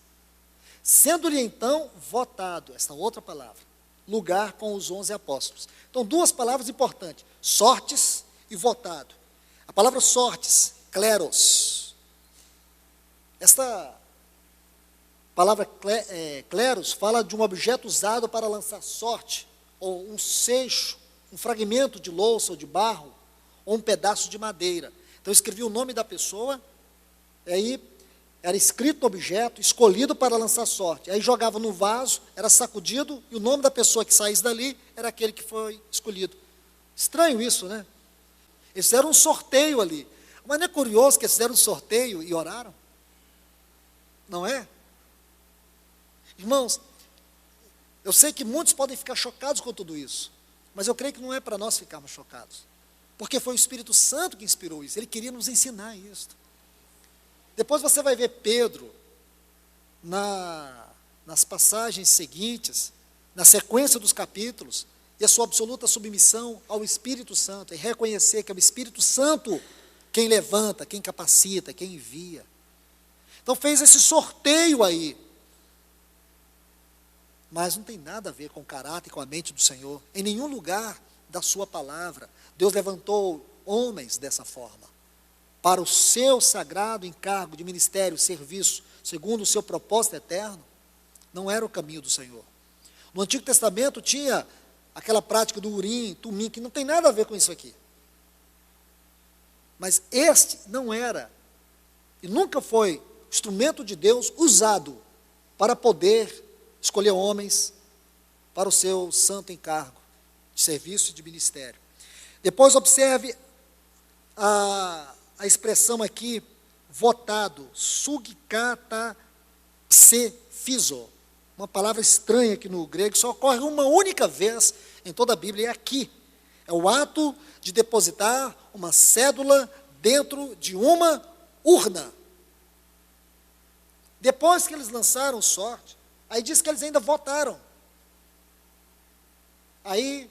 sendo-lhe então votado, esta outra palavra, lugar com os 11 apóstolos. Então, duas palavras importantes, sortes e votado. A palavra sortes, kleros, esta palavra cleros fala de um objeto usado para lançar sorte, ou um seixo, um fragmento de louça ou de barro, ou um pedaço de madeira. Então, escrevia o nome da pessoa, e aí era escrito no objeto, escolhido para lançar sorte. Aí jogava no vaso, era sacudido, e o nome da pessoa que saísse dali era aquele que foi escolhido. Estranho isso, né? Eles fizeram um sorteio ali. Mas não é curioso que eles fizeram um sorteio e oraram? Não é? Irmãos, eu sei que muitos podem ficar chocados com tudo isso, mas eu creio que não é para nós ficarmos chocados, porque foi o Espírito Santo que inspirou isso, ele queria nos ensinar isso. Depois você vai ver Pedro, nas passagens seguintes, na sequência dos capítulos, e a sua absoluta submissão ao Espírito Santo, e reconhecer que é o Espírito Santo quem levanta, quem capacita, quem envia. Então fez esse sorteio aí, mas não tem nada a ver com o caráter e com a mente do Senhor. Em nenhum lugar da sua palavra, Deus levantou homens dessa forma, para o seu sagrado encargo de ministério, serviço, segundo o seu propósito eterno. Não era o caminho do Senhor. No Antigo Testamento tinha aquela prática do urim, tumim, que não tem nada a ver com isso aqui. Mas este não era, e nunca foi, instrumento de Deus usado para poder escolher homens para o seu santo encargo de serviço e de ministério. Depois observe a expressão aqui, votado, sugkata psefizo, uma palavra estranha aqui no grego, só ocorre uma única vez em toda a Bíblia, é aqui. É o ato de depositar uma cédula dentro de uma urna. Depois que eles lançaram sorte, aí diz que eles ainda votaram. Aí,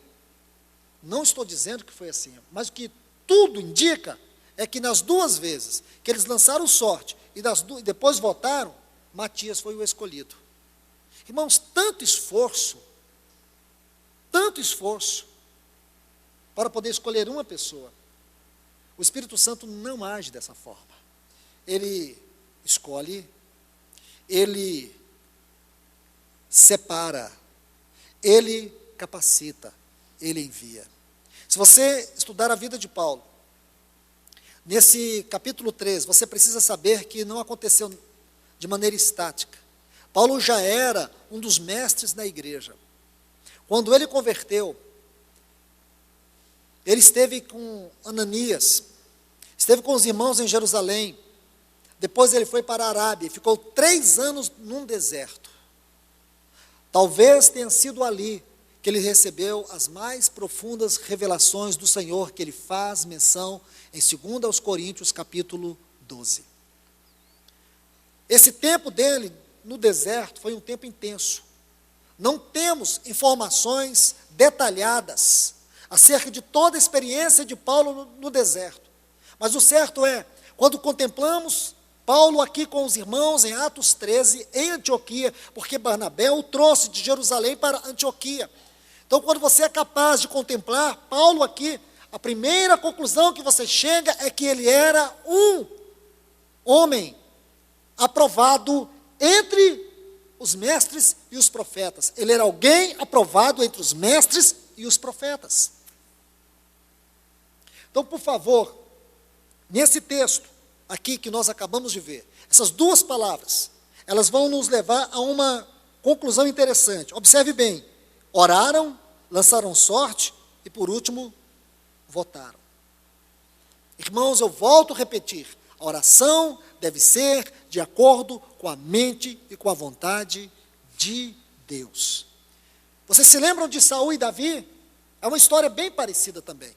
não estou dizendo que foi assim, mas o que tudo indica é que nas duas vezes que eles lançaram sorte e depois votaram, Matias foi o escolhido. Irmãos, tanto esforço para poder escolher uma pessoa. O Espírito Santo não age dessa forma. Ele escolhe, ele separa, ele capacita, ele envia. Se você estudar a vida de Paulo, nesse capítulo 3, você precisa saber que não aconteceu de maneira estática. Paulo já era um dos mestres na igreja. Quando ele converteu, ele esteve com Ananias, esteve com os irmãos em Jerusalém, depois ele foi para a Arábia, e ficou 3 anos num deserto. Talvez tenha sido ali que ele recebeu as mais profundas revelações do Senhor, que ele faz menção em 2 Coríntios capítulo 12. Esse tempo dele no deserto foi um tempo intenso. Não temos informações detalhadas acerca de toda a experiência de Paulo no deserto. Mas o certo é, quando contemplamos Paulo aqui com os irmãos em Atos 13, em Antioquia, porque Barnabé o trouxe de Jerusalém para Antioquia. Então, quando você é capaz de contemplar Paulo aqui, a primeira conclusão que você chega é que ele era um homem aprovado entre os mestres e os profetas. Ele era alguém aprovado entre os mestres e os profetas. Então, por favor, nesse texto aqui que nós acabamos de ver, essas duas palavras, elas vão nos levar a uma conclusão interessante. Observe bem, oraram, lançaram sorte e, por último, votaram. Irmãos, eu volto a repetir, a oração deve ser de acordo com a mente e com a vontade de Deus. Vocês se lembram de Saul e Davi? É uma história bem parecida também.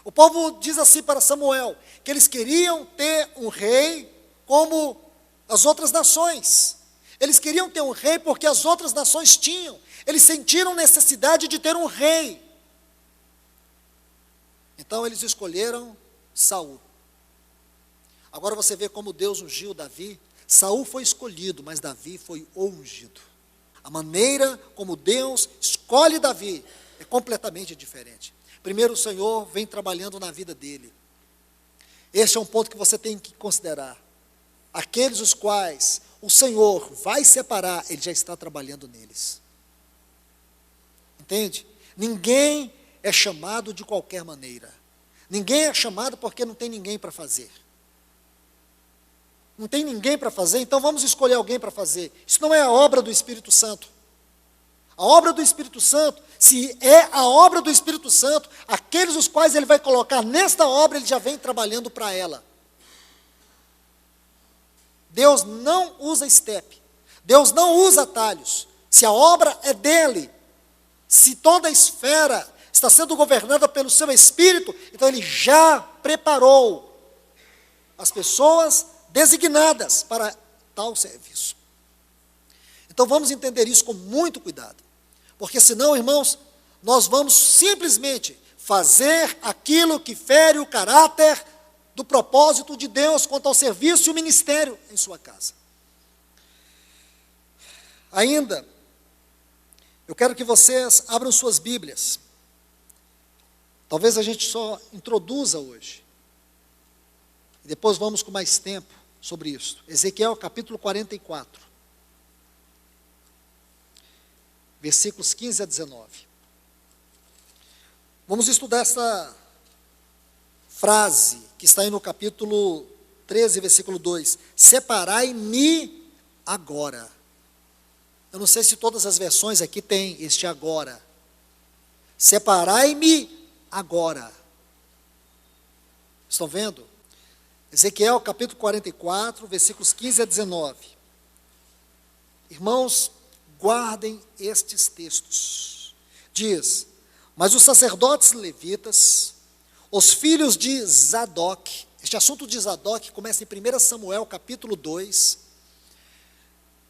O povo diz assim para Samuel, que eles queriam ter um rei como as outras nações. Eles queriam ter um rei porque as outras nações tinham. Eles sentiram necessidade de ter um rei. Então eles escolheram Saul. Agora você vê como Deus ungiu Davi. Saul foi escolhido, mas Davi foi ungido. A maneira como Deus escolhe Davi é completamente diferente. Primeiro, o Senhor vem trabalhando na vida dele. Este é um ponto que você tem que considerar. Aqueles os quais o Senhor vai separar, Ele já está trabalhando neles. Entende? Ninguém é chamado de qualquer maneira. Ninguém é chamado porque não tem ninguém para fazer. Não tem ninguém para fazer, então vamos escolher alguém para fazer. Isso não é a obra do Espírito Santo. A obra do Espírito Santo, se é a obra do Espírito Santo, aqueles os quais Ele vai colocar nesta obra, Ele já vem trabalhando para ela. Deus não usa estepe. Deus não usa atalhos. Se a obra é dEle, se toda a esfera está sendo governada pelo seu Espírito, então Ele já preparou as pessoas designadas para tal serviço. Então vamos entender isso com muito cuidado, porque senão, irmãos, nós vamos simplesmente fazer aquilo que fere o caráter do propósito de Deus quanto ao serviço e o ministério em sua casa. Ainda, eu quero que vocês abram suas Bíblias. Talvez a gente só introduza hoje. E depois vamos com mais tempo sobre isso. Ezequiel capítulo 44. Versículos 15 a 19. Vamos estudar essa frase que está aí no capítulo 13, versículo 2. Separai-me agora. Eu não sei se todas as versões aqui têm este agora. Separai-me agora. Estão vendo? Ezequiel capítulo 44, versículos 15 a 19. Irmãos, guardem estes textos. Diz: mas os sacerdotes levitas, os filhos de Zadok, este assunto de Zadok começa em 1 Samuel capítulo 2,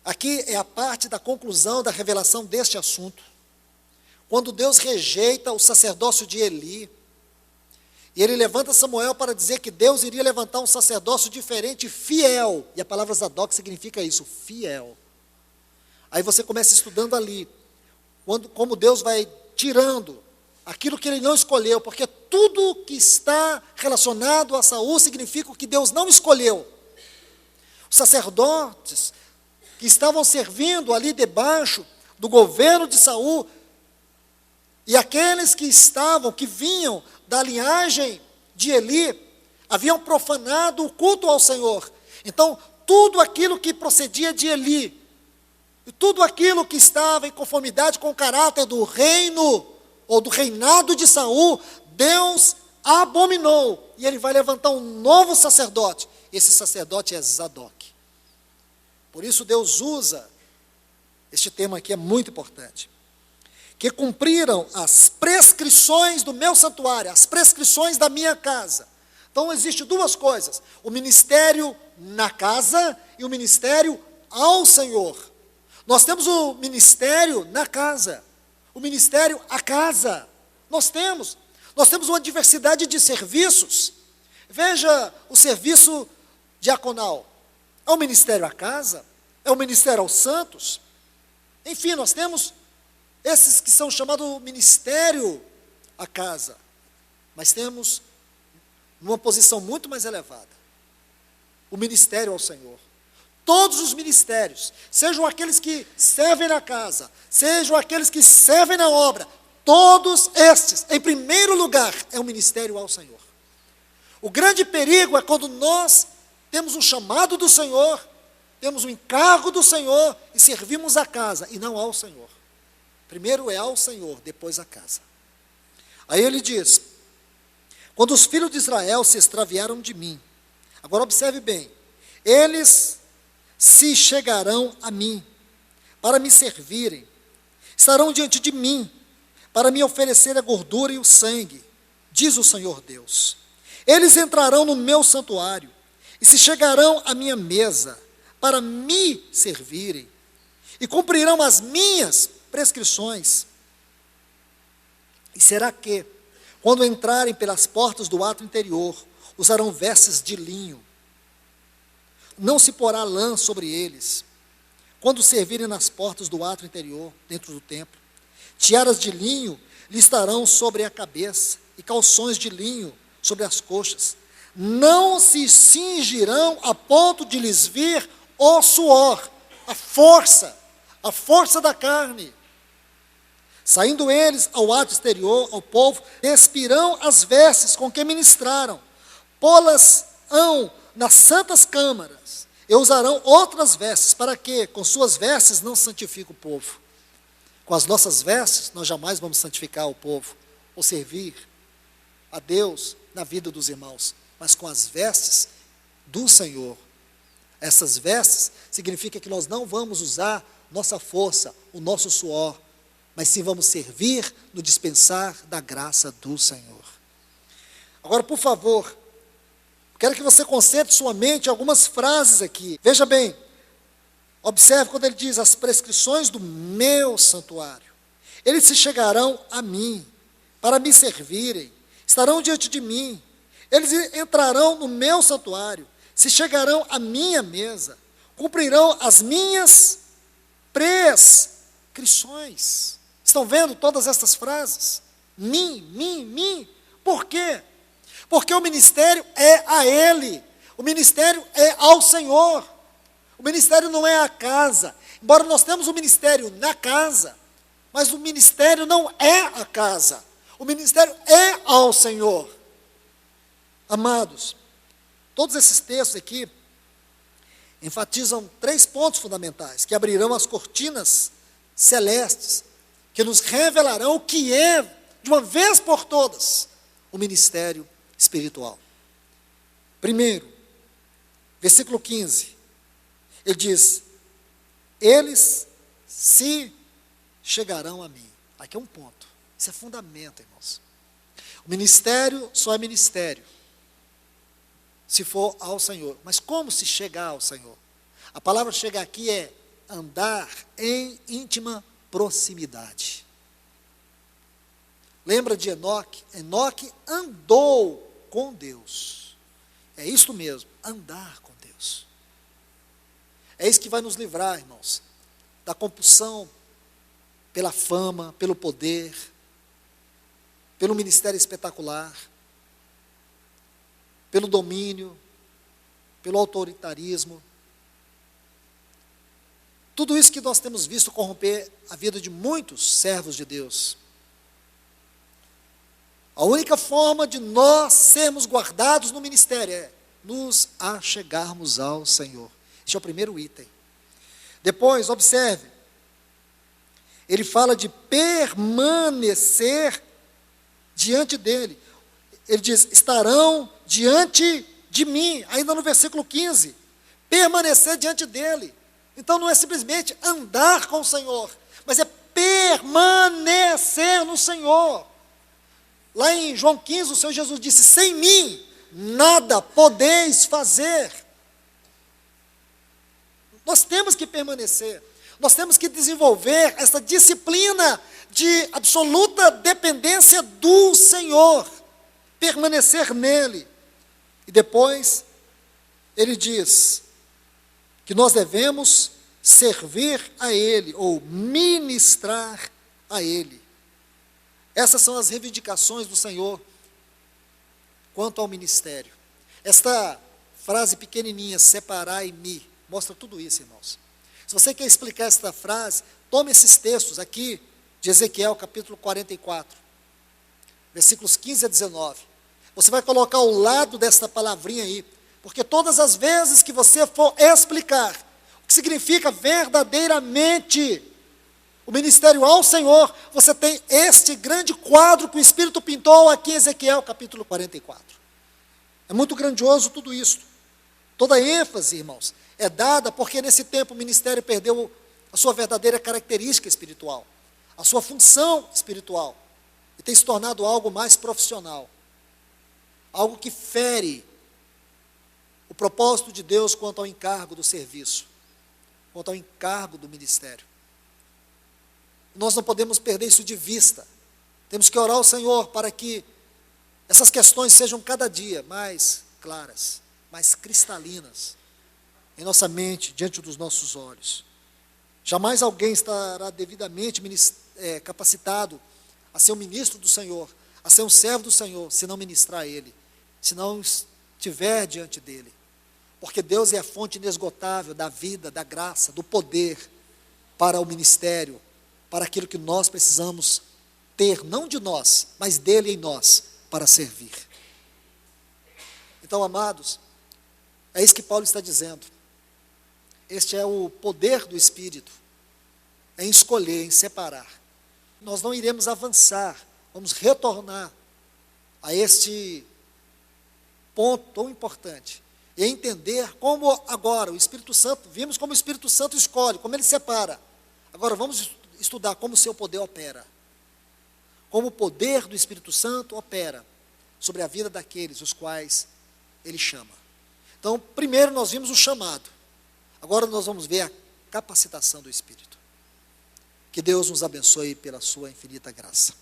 aqui é a parte da conclusão da revelação deste assunto, quando Deus rejeita o sacerdócio de Eli, e ele levanta Samuel para dizer que Deus iria levantar um sacerdócio diferente, fiel, e a palavra Zadok significa isso, fiel. Aí você começa estudando ali, como Deus vai tirando aquilo que Ele não escolheu, porque tudo que está relacionado a Saul significa o que Deus não escolheu. Os sacerdotes que estavam servindo ali debaixo do governo de Saul, e aqueles que vinham da linhagem de Eli, haviam profanado o culto ao Senhor. Então, tudo aquilo que procedia de Eli, e tudo aquilo que estava em conformidade com o caráter do reino, ou do reinado de Saul, Deus abominou, e Ele vai levantar um novo sacerdote. Esse sacerdote é Zadok. Por isso Deus usa, este tema aqui é muito importante, que cumpriram as prescrições do meu santuário, as prescrições da minha casa. Então existem duas coisas, o ministério na casa e o ministério ao Senhor. Nós temos o ministério na casa, o ministério à casa. Nós temos uma diversidade de serviços. Veja o serviço diaconal, é o ministério à casa, é o ministério aos santos. Enfim, nós temos esses que são chamados ministério à casa, mas temos numa posição muito mais elevada, o ministério ao Senhor. Todos os ministérios, sejam aqueles que servem na casa, sejam aqueles que servem na obra, todos estes, em primeiro lugar, é o ministério ao Senhor. O grande perigo é quando nós temos um chamado do Senhor, temos um encargo do Senhor e servimos a casa e não ao Senhor. Primeiro é ao Senhor, depois a casa. Aí ele diz: quando os filhos de Israel se extraviaram de mim, agora observe bem, eles se chegarão a mim, para me servirem, estarão diante de mim, para me oferecer a gordura e o sangue, diz o Senhor Deus. Eles entrarão no meu santuário, e se chegarão à minha mesa, para me servirem, e cumprirão as minhas prescrições. E será que, quando entrarem pelas portas do átrio interior, usarão vestes de linho, não se porá lã sobre eles, quando servirem nas portas do átrio interior, dentro do templo. Tiaras de linho lhe estarão sobre a cabeça, e calções de linho sobre as coxas. Não se cingirão a ponto de lhes vir o suor, a força da carne. Saindo eles ao ato exterior, ao povo, despirão as vestes com que ministraram, pô-las-ão nas santas câmaras, e usarão outras vestes, para que, com suas vestes, não santifique o povo. Com as nossas vestes, nós jamais vamos santificar o povo, ou servir a Deus na vida dos irmãos, mas com as vestes do Senhor. Essas vestes significa que nós não vamos usar nossa força, o nosso suor, mas sim vamos servir no dispensar da graça do Senhor. Agora, por favor, quero que você concentre sua mente em algumas frases aqui. Veja bem, observe quando ele diz as prescrições do meu santuário. Eles se chegarão a mim, para me servirem, estarão diante de mim. Eles entrarão no meu santuário, se chegarão à minha mesa, cumprirão as minhas prescrições. Estão vendo todas essas frases? Mim. Por quê? Porque o ministério é a Ele, o ministério é ao Senhor, o ministério não é a casa, embora nós temos o ministério na casa, mas o ministério não é a casa, o ministério é ao Senhor. Amados, todos esses textos aqui enfatizam 3 pontos fundamentais, que abrirão as cortinas celestes, que nos revelarão o que é, de uma vez por todas, o ministério espiritual. Primeiro, versículo 15, ele diz, eles se chegarão a mim. Aqui é um ponto, isso é fundamento, irmãos. O ministério só é ministério se for ao Senhor. Mas como se chegar ao Senhor? A palavra chegar aqui é andar em íntima proximidade. Lembra de Enoque? Enoque andou com Deus. É isso mesmo, andar com Deus. É isso que vai nos livrar, irmãos, da compulsão pela fama, pelo poder, pelo ministério espetacular, pelo domínio, pelo autoritarismo. Tudo isso que nós temos visto corromper a vida de muitos servos de Deus. A única forma de nós sermos guardados no ministério é nos achegarmos ao Senhor. Este é o primeiro item. Depois, observe, ele fala de permanecer diante dele. Ele diz, estarão diante de mim, ainda no versículo 15, permanecer diante dele. Então não é simplesmente andar com o Senhor, mas é permanecer no Senhor. Lá em João 15, o Senhor Jesus disse, sem mim, nada podeis fazer. Nós temos que permanecer, nós temos que desenvolver essa disciplina de absoluta dependência do Senhor, permanecer nele. E depois, ele diz que nós devemos servir a Ele, ou ministrar a Ele. Essas são as reivindicações do Senhor quanto ao ministério. Esta frase pequenininha, separai-me, mostra tudo isso, irmãos. Se você quer explicar esta frase, tome esses textos aqui de Ezequiel, capítulo 44, versículos 15 a 19. Você vai colocar ao lado desta palavrinha aí, porque todas as vezes que você for explicar o que significa verdadeiramente o ministério ao Senhor, você tem este grande quadro que o Espírito pintou aqui em Ezequiel, capítulo 44. É muito grandioso tudo isso. Toda a ênfase, irmãos, é dada porque nesse tempo o ministério perdeu a sua verdadeira característica espiritual, a sua função espiritual, e tem se tornado algo mais profissional, algo que fere o propósito de Deus quanto ao encargo do serviço, quanto ao encargo do ministério. Nós não podemos perder isso de vista. Temos que orar ao Senhor para que essas questões sejam cada dia mais claras, mais cristalinas em nossa mente, diante dos nossos olhos. Jamais alguém estará devidamente capacitado a ser um ministro do Senhor, a ser um servo do Senhor, se não ministrar a Ele, se não estiver diante dEle. porque Deus é a fonte inesgotável da vida, da graça, do poder para o ministério, para aquilo que nós precisamos ter, não de nós, mas dele em nós, para servir. Então, amados, é isso que Paulo está dizendo. Este é o poder do Espírito, em escolher, em separar. Nós não iremos avançar, vamos retornar a este ponto tão importante, e entender como agora o Espírito Santo, vimos como o Espírito Santo escolhe, como ele separa. Agora vamos estudar como o seu poder opera, como o poder do Espírito Santo opera sobre a vida daqueles os quais ele chama. Então, primeiro nós vimos o chamado, agora nós vamos ver a capacitação do Espírito. Que Deus nos abençoe pela sua infinita graça.